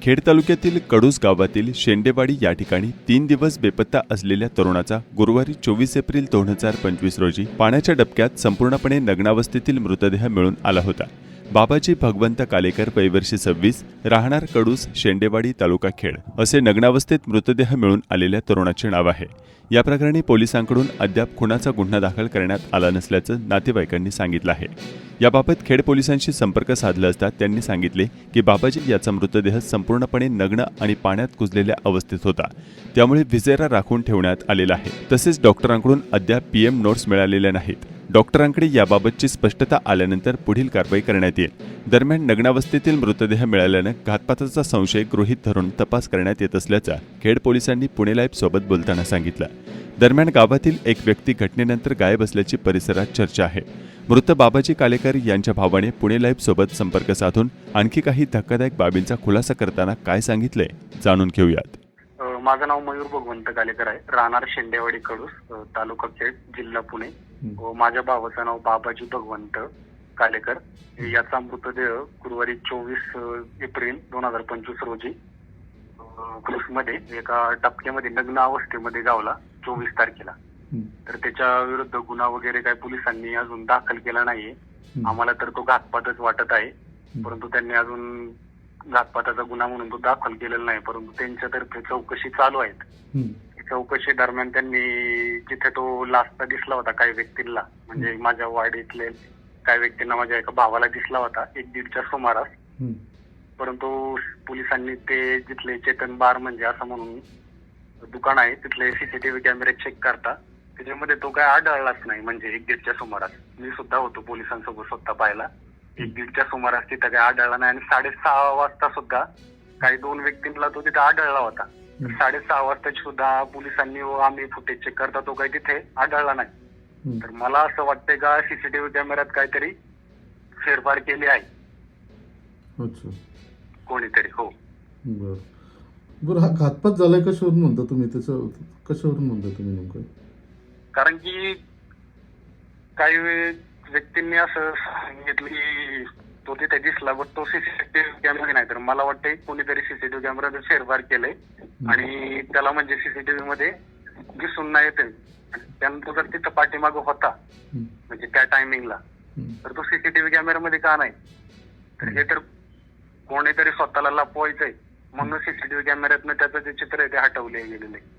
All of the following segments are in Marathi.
खेड तालुक्यातील कडूस गावातील शेंडेवाडी या ठिकाणी 3 दिवस बेपत्ता असलेल्या तरुणाचा गुरुवारी 24 एप्रिल 2025 रोजी पाण्याच्या डबक्यात संपूर्णपणे नग्नावस्थेतील मृतदेह मिळून आला होता। बाबाजी भगवंत कालेकर वय वर्ष 26 राहणार कडूस शेंडेवाडी तालुका खेड असे नग्नावस्थेत मृतदेह मिळून आलेल्या तरुणाचे नाव आहे। या प्रकरणी पोलिसांकडून अद्याप खुनाचा गुन्हा दाखल करण्यात आला नसल्याचं नातेवाईकांनी सांगितलं आहे। याबाबत खेड पोलिसांशी संपर्क साधला असता त्यांनी सांगितले की बाबाजी याचा मृतदेह संपूर्णपणे नग्न आणि पाण्यात कुजलेल्या अवस्थेत होता, त्यामुळे विजेरा राखून ठेवण्यात आलेला आहे। तसेच डॉक्टरांकडून अद्याप पीएम नोट्स मिळालेल्या नाहीत। डॉक्टरांकडे याबाबतची स्पष्टता आल्यानंतर पुढील कारवाई करण्यात येईल। दरम्यान नग्नावस्थेतील मृतदेह मिळाल्यानं घातपाताचा संशय गृहीत धरून तपास करण्यात येत असल्याचं खेड पोलिसांनी पुणे लाईव्ह सोबत बोलताना सांगितलं। दरम्यान गावातील एक व्यक्ती घटनेनंतर गायब असल्याची परिसरात चर्चा आहे। मृत बाबाजी कालेकर यांच्या भावाने पुणे लाईव्ह सोबत संपर्क साधून आणखी काही धक्कादायक बाबींचा खुलासा करताना काय सांगितले जाणून घेऊयात। माझं नाव मयूर भगवंत कालेकर आहे, राहणार शेंडेवाडी कडूस, तालुका खेड, जिल्हा पुणे। माझ्या भावाचं नाव बाबाजी भगवंत कालेकर। याचा मृतदेह गुरुवारी 24 एप्रिल 2025 रोजी मध्ये एका डबक्यामध्ये नग्न अवस्थेमध्ये गावला 24 तारखेला। तर त्याच्या विरुद्ध गुन्हा वगैरे काही पोलिसांनी अजून दाखल केला नाहीये। आम्हाला तर तो घातपातच वाटत आहे, परंतु त्यांनी अजून घातपाताचा गुन्हा म्हणून तो दाखल केलेला नाही, परंतु त्यांच्यातर्फे चौकशी चालू आहेत। चौकशी दरम्यान त्यांनी जिथे तो लास्टला दिसला होता काही व्यक्तींना, म्हणजे माझ्या वाडीतले काही व्यक्तींना माझ्या एका भावाला दिसला होता 1-1:30च्या सुमारास, परंतु पोलिसांनी ते जिथले चेतन बार म्हणजे असं म्हणून दुकान आहे तिथले सीसीटीव्ही कॅमेरे चेक करता त्याच्यामध्ये तो काय आढळलाच नाही। म्हणजे 1-1:30च्या सुमारास मी सुद्धा होतो पोलिसांसोबत स्वतः पाहायला। 1-1:30च्या सुमारास तिथं काय आढळला नाही आणि 6:30 वाजता सुद्धा काही 2 व्यक्तींना तो तिथे आढळला होता। 6:30 वाजताची सुद्धा पोलिसांनी व आम्ही फुटेज चेक करता तो काही तिथे आढळला नाही। तर मला असं वाटतंय का सीसीटीव्ही कॅमेऱ्यात काहीतरी फेरफार केली आहे कोणीतरी। हो बरं, हा घातपात झालाय कशावरून म्हणता तुम्ही? त्याचं कशावरून म्हणता तुम्ही नेमकं? कारण की काही व्यक्तींनी असं सांगितलं की तो तिथे दिसला, पण तो सीसीटीव्ही कॅमेरा नाही। तर मला वाटतंय कोणीतरी सीसीटीव्ही कॅमेऱ्यात फेरफार केलंय आणि त्याला म्हणजे सीसीटीव्ही मध्ये दिसून नाही येते। त्यानंतर जर तिथं पाठीमागं होता म्हणजे त्या टायमिंगला, तर तो सीसीटीव्ही कॅमेऱ्यामध्ये का नाही? तर हे तर कोणीतरी स्वतःला लपवायचंय म्हणून सीसीटीव्ही कॅमेऱ्यातनं त्याचं जे चित्र आहे ते हटवले गेलेलं आहे।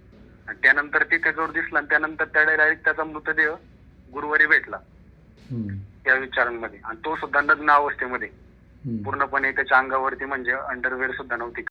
आणि त्यानंतर तिथे जोर दिसला आणि त्यानंतर त्या डायरेक्ट त्याचा मृतदेह गुरुवारी भेटला त्या विचारांमध्ये, आणि तो सुद्धा नग्न अवस्थेमध्ये पूर्णपणे त्याच्या अंगावरती म्हणजे अंडरवेअर सुद्धा नव्हती।